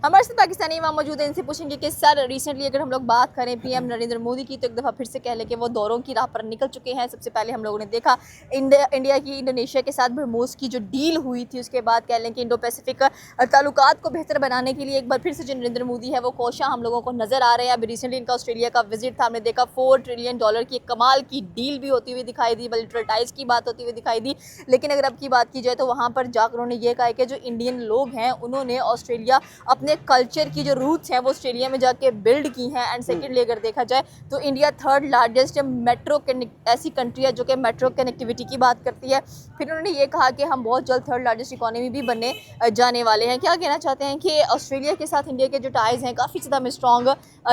हमारे साथ पाकिस्तानी इमाम मौजूद हैं, इनसे पूछेंगे कि सर रिसेंटली अगर हम लोग बात करें पीएम नरेंद्र मोदी की, तो एक दफ़ा फिर से कह लें कि वो दौरों की राह पर निकल चुके हैं। सबसे पहले हम लोगों ने देखा इंडिया की इंडोनेशिया के साथ ब्रह्मोस की जो डील हुई थी, उसके बाद कह लें कि इंडो पैसिफिक ताल्लुकात को बेहतर बनाने के लिए एक बार फिर से जो नरेंद्र मोदी है वो कोशा हम लोगों को नज़र आ रहे हैं। अभी रिसेंटली इनका ऑस्ट्रेलिया का विजिट था, हमने देखा $4 ट्रिलियन की एक कमाल की डील भी होती हुई दिखाई दी, बिलिटराइज की बात होती हुई दिखाई दी। लेकिन अगर अब की बात की जाए तो वहाँ पर जाकर उन्होंने ये कहा कि जो इंडियन लोग हैं उन्होंने ऑस्ट्रेलिया अपने कल्चर की जो रूट्स हैं वो ऑस्ट्रेलिया में जाके बिल्ड की हैं। एंड सेकेंडली अगर देखा जाए तो इंडिया थर्ड लार्जेस्ट मेट्रो ऐसी कंट्री है जो कि मेट्रो कनेक्टिविटी की बात करती है। फिर उन्होंने ये कहा कि हम बहुत जल्द थर्ड लार्जेस्ट इकोनॉमी भी बनने जाने वाले हैं। क्या कहना चाहते हैं कि ऑस्ट्रेलिया के साथ इंडिया के जो टाइज हैं काफ़ी ज़्यादा स्ट्रॉन्ग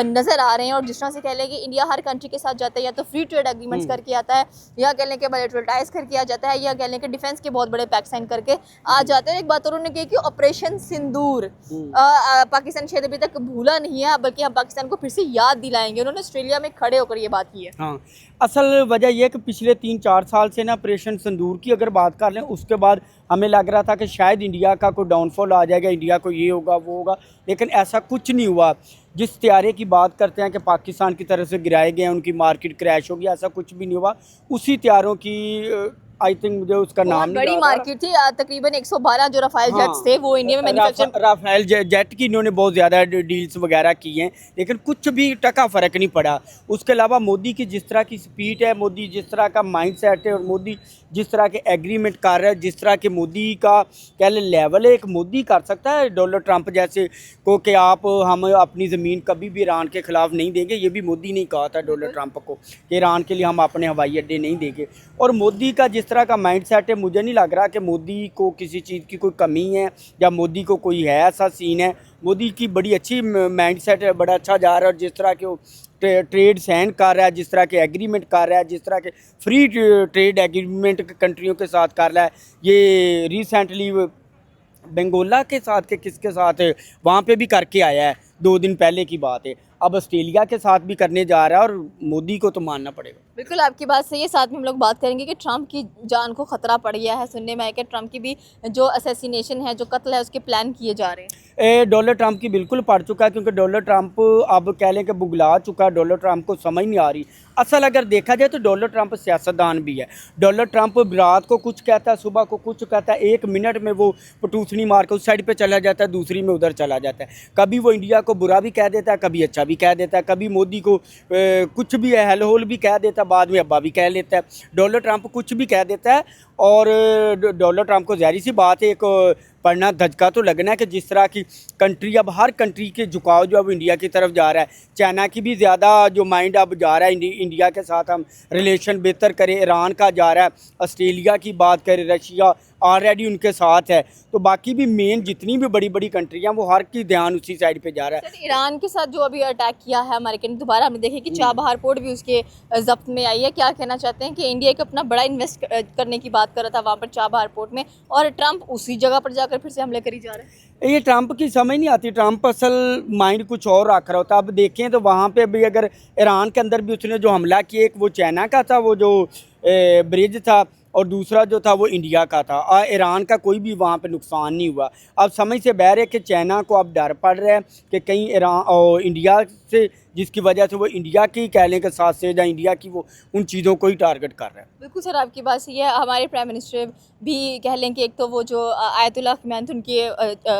नज़र आ रहे हैं, और जिस तरह से कह लें कि इंडिया हर कंट्री के साथ जाता है या तो फ्री ट्रेड एग्रीमेंट्स करके आता है, या कह लें कि बायलैटरल टाइज करके आ जाता है, या कह लें कि डिफेंस के बहुत बड़े पैक्ट साइन करके आ जाते हैं। एक बात और उन्होंने कही कि ऑपरेशन सिंदूर पाकिस्तान शायद अभी तक भूला नहीं है, बल्कि हम पाकिस्तान को फिर से याद दिलाएंगे। उन्होंने ऑस्ट्रेलिया में खड़े होकर ये बात की है। हाँ, असल वजह यह है कि पिछले 3-4 साल से ना ऑपरेशन सिंदूर की अगर बात कर लें, उसके बाद हमें लग रहा था कि शायद इंडिया का कोई डाउनफॉल आ जाएगा, इंडिया को ये होगा वो होगा, लेकिन ऐसा कुछ नहीं हुआ। जिस तैयारे की बात करते हैं कि पाकिस्तान की तरफ से गिराए गए हैं, उनकी मार्केट क्रैश होगी, ऐसा कुछ भी नहीं हुआ। उसी तैयारों की आई थिंक मुझे उसका नाम बड़ी मार्केट थी, तकरीबन 112 जो राफेल जेट्स थे वो इंडिया में मैन्युफैक्चर राफेल जेट की इन्होंने बहुत ज़्यादा डील्स वगैरह की हैं, लेकिन कुछ भी टका फ़र्क नहीं पड़ा। उसके अलावा मोदी की जिस तरह की स्पीड है, मोदी जिस तरह का माइंड सेट है, और मोदी जिस तरह के एग्रीमेंट कर रहा है, जिस तरह के मोदी का कह लेवल है, एक मोदी कर सकता है डोनाल्ड ट्रंप जैसे को कि आप हम अपनी ज़मीन कभी भी ईरान के ख़िलाफ़ नहीं देंगे। ये भी मोदी ने कहा था डोनाल्ड ट्रंप को कि ईरान के लिए हम अपने हवाई अड्डे नहीं देंगे। और मोदी का जिस तरह का माइंड सेट है, मुझे नहीं लग रहा कि मोदी को किसी चीज़ की कोई कमी है या मोदी को कोई है ऐसा सीन है। मोदी की बड़ी अच्छी माइंड सेट है, बड़ा अच्छा जा रहा है। और जिस तरह के वो ट्रेड साइन कर रहा है, जिस तरह के एग्रीमेंट कर रहा है, जिस तरह के फ्री ट्रेड एग्रीमेंट कंट्रियों के साथ कर रहा है, ये रिसेंटली बंगोला के साथ के किसके साथ वहाँ पे भी करके आया है, 2 दिन पहले की बात है। अब ऑस्ट्रेलिया के साथ भी करने जा रहा है, और मोदी को तो मानना पड़ेगा। बिल्कुल आपकी बात सही है। साथ में हम लोग बात करेंगे कि ट्रंप की जान को खतरा पड़ गया है। सुनने में आया कि ट्रंप की भी जो असैसिनेशन है, जो कत्ल है, उसके प्लान किए जा रहे हैं। डोनाल्ड ट्रंप की बिल्कुल पड़ चुका है, क्योंकि डोनाल्ड ट्रंप अब कह लें कि बुगला चुका है। डोनाल्ड ट्रंप को समझ नहीं आ रही। असल अगर देखा जाए तो डोनाल्ड ट्रंप सियासतदान भी है। डोनाल्ड ट्रंप रात को कुछ कहता है, सुबह को कुछ कहता है, 1 मिनट में वो पटूसनी मार के उस साइड पे चला जाता है, दूसरी में उधर चला जाता है। कभी वो इंडिया को बुरा भी कह देता है, कभी अच्छा भी कह देता है, कभी मोदी को कुछ भी हेल होल भी कह देता है, बाद में अब्बा भी कह लेता है। डोनाल्ड ट्रंप कुछ भी कह देता है, और डोनाल्ड ट्रंप को ज़ाहिर सी बात है एक पढ़ना धचका तो लगना है कि जिस तरह की कंट्री, अब हर कंट्री के झुकाव जो अब इंडिया की तरफ जा रहा है, चाइना की भी ज़्यादा जो माइंड अब जा रहा है इंडिया के साथ हम रिलेशन बेहतर करें, ईरान का जा रहा है, ऑस्ट्रेलिया की बात करें, रशिया ऑलरेडी उनके साथ है, तो बाकी भी मेन जितनी भी बड़ी बड़ी कंट्री हैं वो हर की ध्यान उसी साइड पे जा रहा है। ईरान के साथ जो अभी अटैक किया है अमेरिका ने, दोबारा हमने देखे कि चाबहार पोर्ट भी उसके जब्त में आई है। क्या कहना चाहते हैं कि इंडिया को अपना बड़ा इन्वेस्ट करने की बात कर रहा था वहाँ पर चाबहार पोर्ट में, और ट्रंप उसी जगह पर जाकर फिर से हमले करी जा रहे हैं। ये ट्रंप की समझ नहीं आती। ट्रंप असल माइंड कुछ और रख रहा होता है। अब देखें तो वहाँ पे भी अगर ईरान के अंदर भी उसने जो हमला किया, एक वो चाइना का था, वो जो ब्रिज था, और दूसरा जो था वो इंडिया का था। ईरान का कोई भी वहाँ पे नुकसान नहीं हुआ। अब समझ से बाहर है कि चाइना को अब डर पड़ रहा है कि कहीं ईरान और इंडिया से, जिसकी वजह से वो इंडिया की कह लें कि साथ से या इंडिया की वो उन चीज़ों को ही टारगेट कर रहा है। बिल्कुल सर, आपकी बात सही है। हमारे प्राइम मिनिस्टर भी कह लें कि एक तो वो जो आयतुल्लाह खमेनी उनके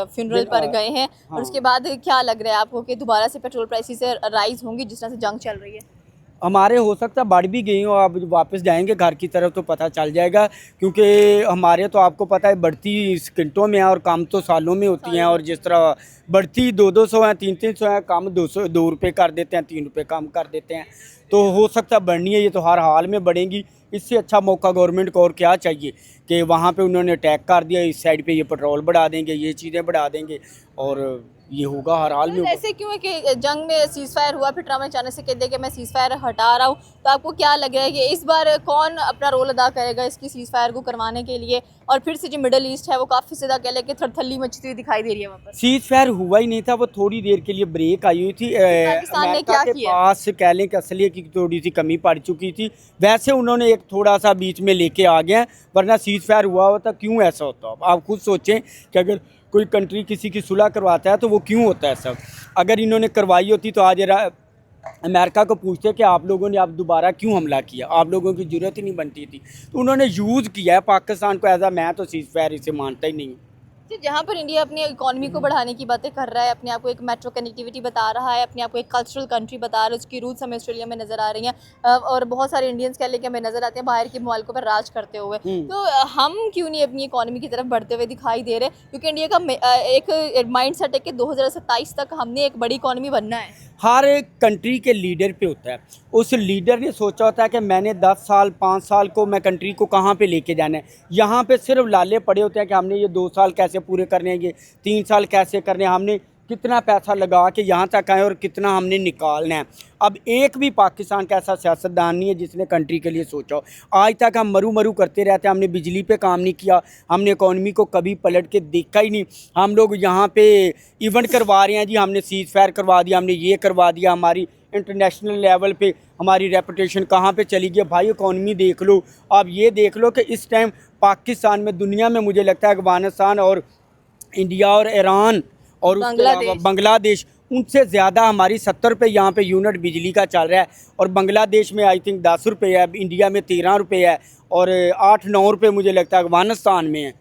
फ्यूनरल पर गए हैं, और उसके बाद क्या लग रहा है आपको कि दोबारा से पेट्रोल प्राइसेस राइज होंगी जिस तरह से जंग चल रही है? हमारे हो सकता है बढ़ भी गई हो। अब वापस जाएंगे घर की तरफ तो पता चल जाएगा, क्योंकि हमारे तो आपको पता है बढ़ती सेकंडों में है और कम तो सालों में होती हैं। और जिस तरह बढ़ती 200-200 हैं, 300-300 हैं, कम 2 रुपये कर देते हैं, 3 रुपये कम कर देते हैं, तो हो सकता है बढ़नी है। ये तो हर हाल में बढ़ेंगी। इससे अच्छा मौका गवर्नमेंट को और क्या चाहिए कि वहाँ पे उन्होंने अटैक कर दिया, इस साइड पे ये पेट्रोल बढ़ा देंगे, ये चीज़ें बढ़ा देंगे, और ये होगा हर हाल में। ऐसे क्यों है कि जंग में सीज फायर हुआ, फिर ट्रम्प ने अचानक से कह दिया कि मैं सीज फायर हटा रहा हूँ, तो आपको क्या लग रहा है कि इस बार कौन अपना रोल अदा करेगा इसकी सीज फायर को करवाने के लिए? और फिर से जो मिडल ईस्ट है वो काफ़ी ज़्यादा कह लें कि थरथल्ली मचती हुई दिखाई दे रही है वहाँ पर। सीज फायर हुआ ही नहीं था, वो थोड़ी देर के लिए ब्रेक आई हुई थी। पाकिस्तान ने क्या के किया? पास कह लें कि असलियत की थोड़ी सी कमी पड़ चुकी थी। वैसे उन्होंने एक थोड़ा सा बीच में लेके आ गए, वरना सीज फायर हुआ होता क्यों ऐसा होता? आप खुद सोचें कि अगर कोई कंट्री किसी की सुलह करवाता है तो वो क्यों होता है सब। अगर इन्होंने करवाई होती तो आज अमेरिका को पूछते कि आप लोगों ने आप दोबारा क्यों हमला किया, आप लोगों की ज़रूरत ही नहीं बनती थी। तो उन्होंने यूज़ किया है पाकिस्तान को एज मैं तो सीज़ फायर इसे मानता ही नहीं हूँ। तो जहाँ पर इंडिया अपनी इकोनॉमी को बढ़ाने की बातें कर रहा है, अपने आप को एक मेट्रो कनेक्टिविटी बता रहा है, अपने आप को एक कल्चरल कंट्री बता रहा है, उसकी रूट्स हमें ऑस्ट्रेलिया में नज़र आ रही हैं, और बहुत सारे इंडियंस कह लें कि हमें नज़र आते हैं बाहर के मुल्कों पर राज करते हुए। तो हम क्यों नहीं अपनी इकोनॉमी की तरफ बढ़ते हुए दिखाई दे रहे, क्योंकि इंडिया का एक माइंड सेट है कि 2027 तक हमने एक बड़ी इकोनॉमी बनना है। हर एक कंट्री के लीडर पे होता है, उस लीडर ने सोचा होता है कि मैंने 10 साल 5 साल को मैं कंट्री को कहाँ पे लेके जाना है। यहाँ पे सिर्फ लाले पड़े होते हैं कि हमने ये 2 साल कैसे पूरे करने हैं, ये 3 साल कैसे करने हैं, हमने कितना पैसा लगा के यहाँ तक आए और कितना हमने निकालना है। अब एक भी पाकिस्तान का ऐसा सियासतदान नहीं है जिसने कंट्री के लिए सोचा हो। आज तक हम मरू मरू करते रहते हैं, हमने बिजली पे काम नहीं किया, हमने इकॉनमी को कभी पलट के देखा ही नहीं। हम लोग यहाँ पे इवेंट करवा रहे हैं जी, हमने सीज़ फायर करवा दिया, हमने ये करवा दिया, हमारी इंटरनेशनल लेवल पे हमारी रेपुटेशन कहाँ पे चली गई। भाई इकॉनमी देख लो, आप ये देख लो कि इस टाइम पाकिस्तान में दुनिया में मुझे लगता है अफगानिस्तान और इंडिया और ईरान और उसके अलावा बांग्लादेश, उनसे ज़्यादा हमारी 70 रुपये यहाँ पे यूनिट बिजली का चल रहा है। और बांग्लादेश में आई थिंक 10 रुपये है, इंडिया में 13 रुपये है, और 8-9 रुपये मुझे लगता है अफगानिस्तान में है।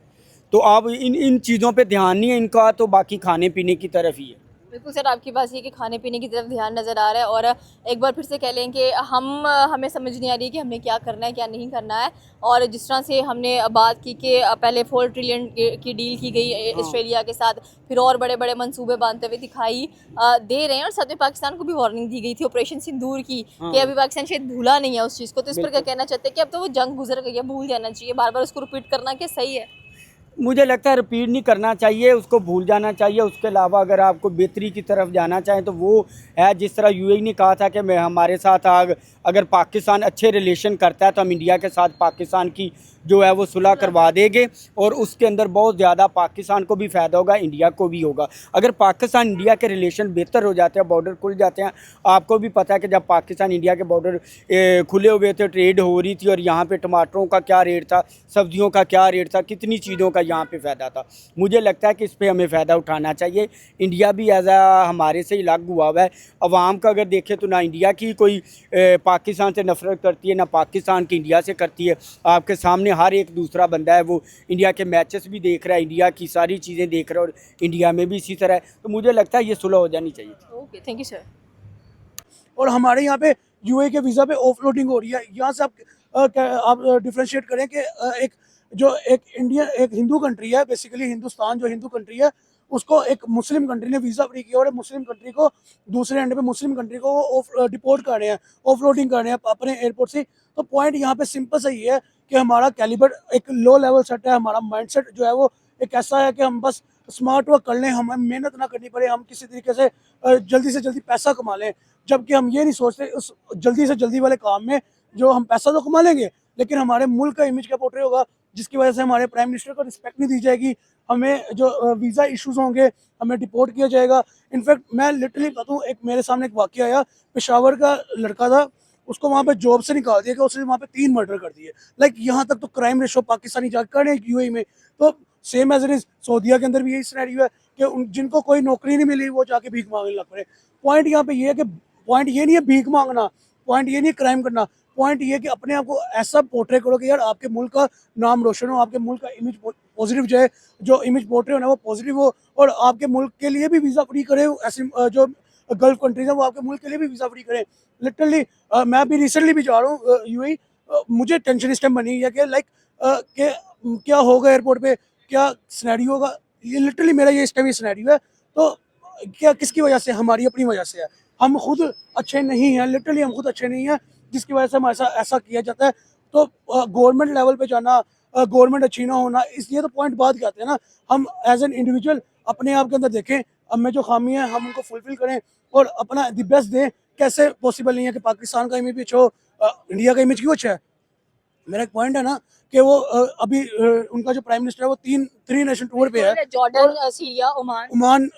तो आप इन चीज़ों पे ध्यान नहीं है इनका, तो बाकी खाने पीने की तरफ ही है। बिल्कुल सर, आपकी बात ये कि खाने पीने की तरफ ध्यान नज़र आ रहा है, और एक बार फिर से कह लें कि हमें समझ नहीं आ रही कि हमने क्या करना है क्या नहीं करना है। और जिस तरह से हमने बात की कि पहले 4 ट्रिलियन की डील की गई ऑस्ट्रेलिया के साथ, फिर और बड़े बड़े मंसूबे बांधते हुए दिखाई दे रहे हैं, और साथ में पाकिस्तान को भी वार्निंग दी गई थी ऑपरेशन सिंदूर की, कि अभी पाकिस्तान शायद भूला नहीं है उस चीज़ को। तो इस पर क्या कहना चाहते हैं कि अब तो वो जंग गुजर गई है, भूल जाना चाहिए, बार बार उसको रिपीट करना क्या सही है? मुझे लगता है रिपीट नहीं करना चाहिए, उसको भूल जाना चाहिए। उसके अलावा अगर आपको बेहतरी की तरफ जाना चाहें तो वो है, जिस तरह यूएई ने कहा था कि मैं हमारे साथ अगर पाकिस्तान अच्छे रिलेशन करता है तो हम इंडिया के साथ पाकिस्तान की जो है वो सुलह करवा देंगे, और उसके अंदर बहुत ज़्यादा पाकिस्तान को भी फ़ायदा होगा, इंडिया को भी होगा। अगर पाकिस्तान इंडिया के रिलेशन बेहतर हो जाते हैं, बॉर्डर खुल जाते हैं। आपको भी पता है कि जब पाकिस्तान इंडिया के बॉर्डर खुले हुए थे, ट्रेड हो रही थी, और यहाँ पे टमाटरों का क्या रेट था, सब्जियों का क्या रेट था, कितनी चीज़ों का यहाँ पे फ़ायदा था। मुझे लगता है कि इस पर हमें फ़ायदा उठाना चाहिए। इंडिया भी एज हमारे से ही अलग हुआ हुआ है। अवाम का अगर देखें तो ना इंडिया की कोई पाकिस्तान से नफरत करती है, ना पाकिस्तान की इंडिया से करती है। आपके सामने हर एक दूसरा बंदा है वो इंडिया के मैचेस भी देख रहा है, इंडिया की सारी चीज़ें देख रहा है, और इंडिया में भी इसी तरह है। तो मुझे लगता है ये सुलह हो जानी चाहिए। Okay, thank you sir. और हमारे यहाँ पे यूए के वीज़ा पे ऑफलोडिंग हो रही है। यहाँ से आप डिफ्रेंशिएट करें कि एक हिंदू कंट्री है, बेसिकली हिंदुस्तान जो हिंदू कंट्री है, उसको एक मुस्लिम कंट्री ने वीज़ा फ्री किया, और मुस्लिम कंट्री को दूसरे एंड पे मुस्लिम कंट्री को वो डिपोर्ट कर रहे हैं, ऑफलोडिंग कर रहे हैं अपने एयरपोर्ट से। तो पॉइंट यहाँ पे सिंपल सा ये है कि हमारा कैलिबर एक लो लेवल सेट है, हमारा माइंडसेट जो है वो एक ऐसा है कि हम बस स्मार्ट वर्क कर लें, हमें मेहनत ना करनी पड़े, हम किसी तरीके से जल्दी से जल्दी पैसा कमा लें। जबकि हम ये नहीं सोचते उस जल्दी से जल्दी वाले काम में जो हम पैसा तो कमा लेंगे, लेकिन हमारे मुल्क का इमेज क्या पोर्ट्रे होगा, जिसकी वजह से हमारे प्राइम मिनिस्टर को रिस्पेक्ट नहीं दी जाएगी, हमें जो वीज़ा इश्यूज होंगे, हमें डिपोर्ट किया जाएगा। इनफैक्ट मैं लिटरली बताऊँ, एक मेरे सामने एक वाक़या आया, पेशावर का लड़का था, उसको वहाँ पे जॉब से निकाल दिया कि उसने वहाँ पे 3 मर्डर कर दिए। लाइक यहाँ तक तो क्राइम रेशो पाकिस्तानी जाकर कर रहे हैं यूएई में। तो सेम एज इट इज सऊदीया के अंदर भी यही सिनेरियो है कि जिनको कोई नौकरी नहीं मिली वो जाके भीख मांगने लग पड़े। पॉइंट यहाँ पे ये है कि पॉइंट ये नहीं है भीख मांगना, पॉइंट ये नहीं है क्राइम करना, पॉइंट ये है कि अपने आप को ऐसा पोर्ट्रे करो कि यार आपके मुल्क का नाम रोशन हो, आपके मुल्क का इमेज पॉजिटिव जाए, जो इमेज पोर्ट्रे होना वो पॉजिटिव हो, और आपके मुल्क के लिए भी वीज़ा फ्री करे। ऐसे जो गल्फ कंट्रीज हैं वो आपके मुल्क के लिए भी वीज़ा फ्री करें। लिटरली मैं भी रिसेंटली भी जा रहा हूँ यूएई, मुझे टेंशन इस टाइम बनी हुई है कि लाइक कि क्या होगा एयरपोर्ट पे, क्या सिनेरियो होगा। ये लिटरली मेरा ये इस टाइम ये सिनेरियो है। तो क्या किसकी वजह से? हमारी अपनी वजह से है। हम खुद अच्छे नहीं हैं, लिटरली हम खुद अच्छे नहीं हैं, जिसकी वजह से हमारे साथ ऐसा किया जाता है। तो गवर्नमेंट लेवल पे जाना, गवर्नमेंट अच्छी ना होना, इसलिए तो पॉइंट बात कहते हैं ना, हम एज एन इंडिविजुअल अपने आप के अंदर देखें, अब में जो खामी है हम उनको फुलफिल करें और अपना द बेस्ट दें। कैसे पॉसिबल नहीं है कि पाकिस्तान का इमेज भी अच्छा हो, इंडिया का इमेज क्यों अच्छा है? मेरा एक पॉइंट है ना कि वो अभी उनका जो प्राइम मिनिस्टर है वो 3 नेशन टूर पे है। जॉर्डन, सीरिया, ओमान,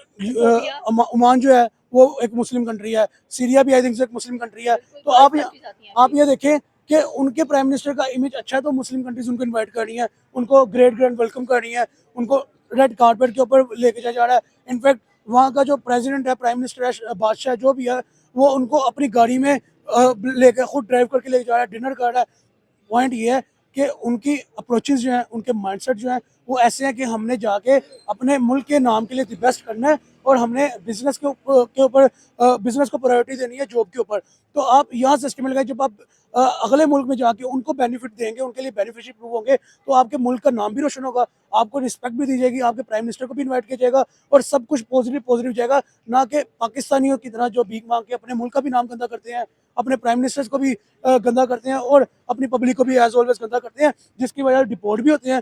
ओमान जो है वो एक मुस्लिम कंट्री है, सीरिया भी आई थिंक एक मुस्लिम कंट्री है। तो आप ये देखें कि उनके प्राइम मिनिस्टर का इमेज अच्छा है तो मुस्लिम कंट्रीज उनको इनवाइट कर रही हैं, उनको ग्रेट ग्रैंड वेलकम कर रही हैं, उनको रेड कारपेट के ऊपर लेके जाया जा रहा है। इनफैक्ट वहाँ का जो प्रेसिडेंट है, प्राइम मिनिस्टर है, बादशाह जो भी है, वो उनको अपनी गाड़ी में लेकर खुद ड्राइव करके लेके जा रहा है, डिनर कर रहा है। पॉइंट ये है कि उनकी अप्रोचेस जो हैं, उनके माइंडसेट जो हैं, वो ऐसे हैं कि हमने जाके अपने मुल्क के नाम के लिए द बेस्ट करना है और हमने बिजनेस के ऊपर बिजनेस को प्रायोरिटी देनी है जॉब के ऊपर। तो आप यहाँ से स्टेटमेंट लगाए, जब आप अगले मुल्क में जाके उनको बेनिफिट देंगे, उनके लिए बेनिफिशियल प्रूव होंगे, तो आपके मुल्क का नाम भी रोशन होगा, आपको रिस्पेक्ट भी दी जाएगी, आपके प्राइम मिनिस्टर को भी इन्वाइट किया जाएगा और सब कुछ पॉजिटिव पॉजिटिव जाएगा। ना कि पाकिस्तानियों की तरह जो भीख मांग के अपने मुल्क का भी नाम गंदा करते हैं, अपने प्राइम मिनिस्टर्स को भी गंदा करते हैं और अपनी पब्लिक को भी एज ऑलवेज गंदा करते हैं, जिसकी वजह से डिपोर्ट भी होते हैं।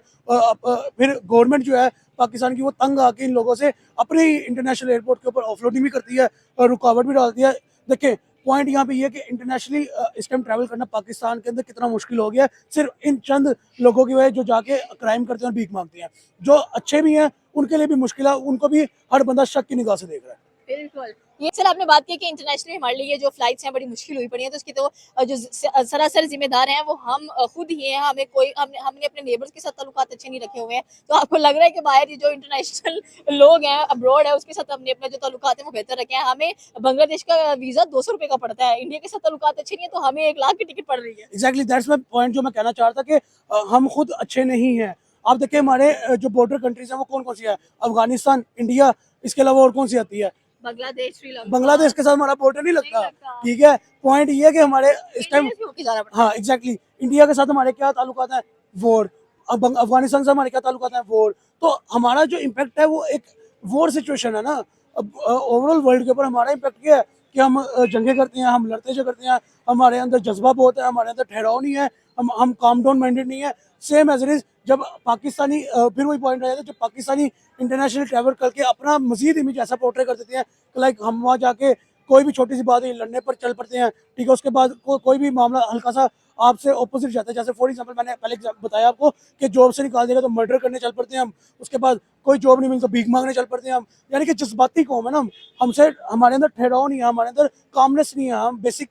फिर गवर्नमेंट जो है पाकिस्तान की, वो तंग आके इन लोगों से अपने ही इंटरनेशनल एयरपोर्ट के ऊपर ऑफलोडिंग भी करती है और रुकावट भी डालती है। देखिए पॉइंट यहाँ पे ये है कि इंटरनेशनली इस टाइम ट्रैवल करना पाकिस्तान के अंदर कितना मुश्किल हो गया है, सिर्फ इन चंद लोगों की वजह जो जाके क्राइम करते हैं और भीख मांगते हैं। जो अच्छे भी हैं उनके लिए भी मुश्किल है, उनको भी हर बंदा शक की निगाह से देख रहा है। बिल्कुल। ये सर आपने बात की कि इंटरनेशनली हमारे लिए जो फ्लाइट्स हैं बड़ी मुश्किल हुई पड़ी हैं, तो उसकी तो जो सरासर जिम्मेदार हैं वो हम खुद ही हैं। हमें कोई हमने अपने नेबर्स के साथ ताल्लुकात अच्छे नहीं रखे हुए हैं, तो आपको लग रहा है कि बाहर ये जो इंटरनेशनल लोग हैं, अब्रॉड है, उसके साथ हमने अपने जो ताल्लुकात हैं वो बेहतर रखे हैं। हमें बांग्लादेश का वीज़ा 200 रुपये का पड़ता है, इंडिया के साथ ताल्लुकात अच्छे नहीं है तो हमें 1 लाख की टिकट पड़ रही है। एग्जैक्टली दैट्स माई पॉइंट जो मैं कहना चाह रहा था कि हम खुद अच्छे नहीं हैं। आप देखिए हमारे जो बॉर्डर कंट्रीज हैं वो कौन कौन सी है, अफगानिस्तान, इंडिया, इसके अलावा और कौन सी आती है? बांग्लादेश, श्रीलंका, बांग्लादेश के साथ हमारा बॉर्डर नहीं नहीं लगता। लगता। ठीक है, पॉइंट ये है कि हमारे इस टाइम, इंडिया से होके जाना पड़ता है। हाँ एग्जैक्टली, इंडिया के साथ हमारे क्या ताल्लुकात हैं, वॉर। अब अफगानिस्तान से हमारे क्या ताल्लुकात हैं, वॉर। तो हमारा जो इम्पैक्ट है वो एक वॉर सिचुएशन है ना। अब ओवरऑल वर्ल्ड के ऊपर हमारा इम्पैक्ट क्या है कि हम जंगें करते हैं, हम लड़ते झगड़ते हैं, हमारे अंदर जज्बा बहुत है, हमारे अंदर ठहराव नहीं है, हम काम डाउन माइंडेड नहीं है। सेम एज इट इज जब पाकिस्तानी फिर वही पॉइंट आ जाता है, जब पाकिस्तानी इंटरनेशनल ट्रैवल करके अपना मजीद इमेज ऐसा पोर्ट्रे कर देते हैं कि लाइक हम वहाँ जाके कोई भी छोटी सी बात है लड़ने पर चल पड़ते हैं। ठीक है, उसके बाद कोई भी मामला हल्का सा आपसे ऑपोजिट जाता है, जैसे फॉर एग्जांपल मैंने पहले बताया आपको कि जॉब से निकाल देगा तो मर्डर करने चल पड़ते हैं हम, उसके बाद कोई जॉब नहीं मिली तो भीख मांगने चल पड़ते हैं हम। यानी कि जज्बाती कौम है ना हम, हमसे हमारे अंदर ठहराव नहीं है, हमारे अंदर कामनेस नहीं है। हम बेसिक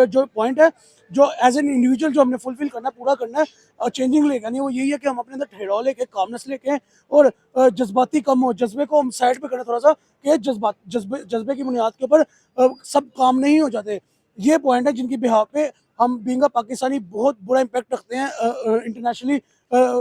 जो पॉइंट है जो एज एन इंडिविजुअल जो हमने फुलफिल करना है, पूरा करना है और चेंजिंग लेकर नहीं, वो यही है कि हम अपने अंदर ठहराव लेके, कामनेस लेके और जज्बाती कम हो, जज्बे को हम साइड पे करें थोड़ा सा कि जज्बे की बुनियाद के ऊपर सब काम नहीं हो जाते। ये पॉइंट है जिनकी बिहाफ पे हम बीइंग अ पाकिस्तानी बहुत बुरा इम्पैक्ट रखते हैं इंटरनेशनली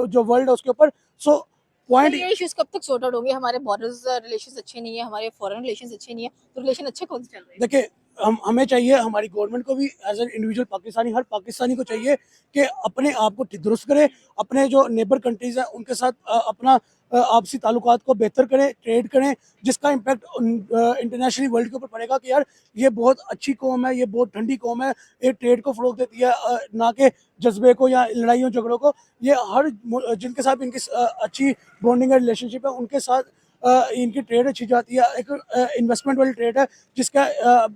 जो वर्ल्ड है उसके ऊपर। सो तो पॉइंट ये इश्यूज कब तक सॉर्ट आउट होंगे? हमारे बॉर्डर्स रिलेशंस अच्छे नहीं है, हमारे फॉरेन रिलेशंस अच्छे नहीं है, तो रिलेशन अच्छे कौन से चल रहे हैं? देखिए हमें चाहिए, हमारी गवर्नमेंट को भी एज एन इंडिविजुअल पाकिस्तानी, हर पाकिस्तानी को चाहिए कि अपने आप को दुरुस्त करे, अपने जो नेबर कंट्रीज हैं उनके साथ अपना आपसी ताल्लुकात को बेहतर करें, ट्रेड करें, जिसका इम्पैक्ट इंटरनेशनली वर्ल्ड के ऊपर पड़ेगा कि यार ये बहुत अच्छी कौम है, ये बहुत ठंडी कौम है, ये ट्रेड को फ़रोग देती है, ना कि जज्बे को या लड़ाइयों झगड़ों को। ये हर जिनके साथ इनकी अच्छी बॉन्डिंग है, रिलेशनशिप है, उनके साथ इनकी ट्रेड अच्छी जाती है। एक इन्वेस्टमेंट वाली ट्रेड है जिसका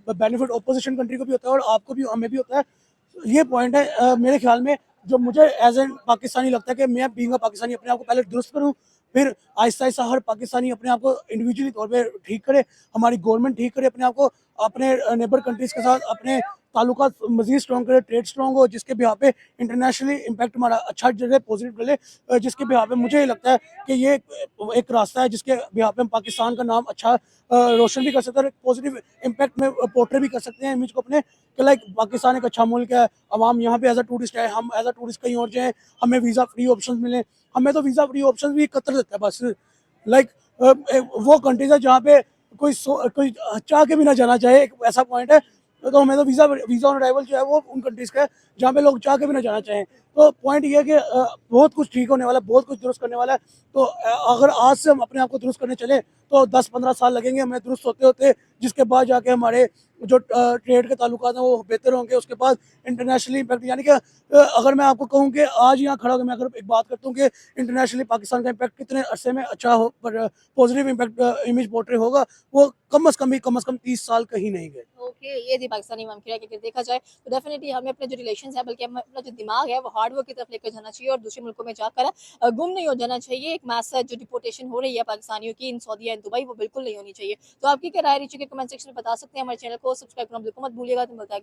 बेनिफिट अपोजिशन कंट्री को भी होता है और आपको भी, हमें भी होता है। ये पॉइंट है मेरे ख्याल में जो मुझे एज एन पाकिस्तानी लगता है कि मैं बीइंग अ पाकिस्तानी अपने आप को पहले दुरुस्त करूं, फिर आहिस्ता आहिस्ता हर पाकिस्तानी अपने आप को इंडिविजुअली तौर पे ठीक करे, हमारी गवर्नमेंट ठीक करे अपने आप को, अपने नेबर कंट्रीज के साथ अपने ताल्लुकात मजीद स्ट्रॉन्ग करे, ट्रेड स्ट्रॉन्ग हो, जिसके बिहाफ पे इंटरनेशनली इम्पैक्ट हमारा अच्छा चले, पॉजिटिव चले, जिसके बिहाफ पे मुझे लगता है कि ये एक रास्ता है जिसके बिहाफ पे हम पाकिस्तान का नाम अच्छा रोशन भी कर सकते हैं, एक पॉजिटिव इम्पैक्ट में पोर्ट्रे भी कर सकते हैं इमेज को अपने कि लाइक पाकिस्तान एक अच्छा मुल्क है, अवाम यहाँ पे एज अ टूरिस्ट है, हम एज अ टूरिस्ट कहीं और जाएँ, हमें वीज़ा फ्री ऑप्शन मिले। हमें तो वीज़ा फ्री ऑप्शन भी कतर देता है बस। लाइक वो कंट्रीज है जहाँ पे कोई चाह के भी ना जाना चाहे, एक ऐसा पॉइंट है। तो हमें तो वीज़ा ऑन अराइवल जो है वो उन कंट्रीज़ का है जहाँ पे लोग चाह के भी ना जाना चाहें। तो पॉइंट ये है कि बहुत कुछ ठीक होने वाला है, बहुत कुछ दुरुस्त करने वाला है। तो अगर आज से हम अपने आप को दुरुस्त करने चले तो 10-15 साल लगेंगे हमें दुरुस्त होते होते, जिसके बाद जाके हमारे जो ट्रेड के ताल्लुकात हैं वो बेहतर होंगे। उसके बाद इंटरनेशनली इम्पैक्ट, यानी कि अगर मैं आपको कहूँ कि आज यहाँ खड़ा होकर मैं अगर एक बात करता हूँ कि इंटरनेशनली पाकिस्तान का इम्पैक्ट कितने अरसे में अच्छा हो, पर पॉजिटिव इम्पैक्ट इमेज पोर्ट्रे होगा, वो कम अज़ कम 30 साल कहीं नहीं गए। ओके, ये थी पाकिस्तानी ममखिरा कि अगर देखा जाए तो डेफिनेटली हमें अपने जो रिलेशंस है, बल्कि हमें अपना जो दिमाग है वो हार्ड वर्क की तरफ लेकर जाना चाहिए और दूसरे मुल्कों में जाकर गुम नहीं हो जाना चाहिए। एक मैसेज जो डिपोर्टेशन हो रही है पाकिस्तानियों की इन सऊदी एंड दुबई, वो बिल्कुल नहीं होनी चाहिए। तो आपकी क्या राय नीचे के कमेंट सेक्शन में बता सकते हैं। हमारे चैनल को सब्सक्राइब करना बिल्कुल मत भूलिएगा। तो मिलता है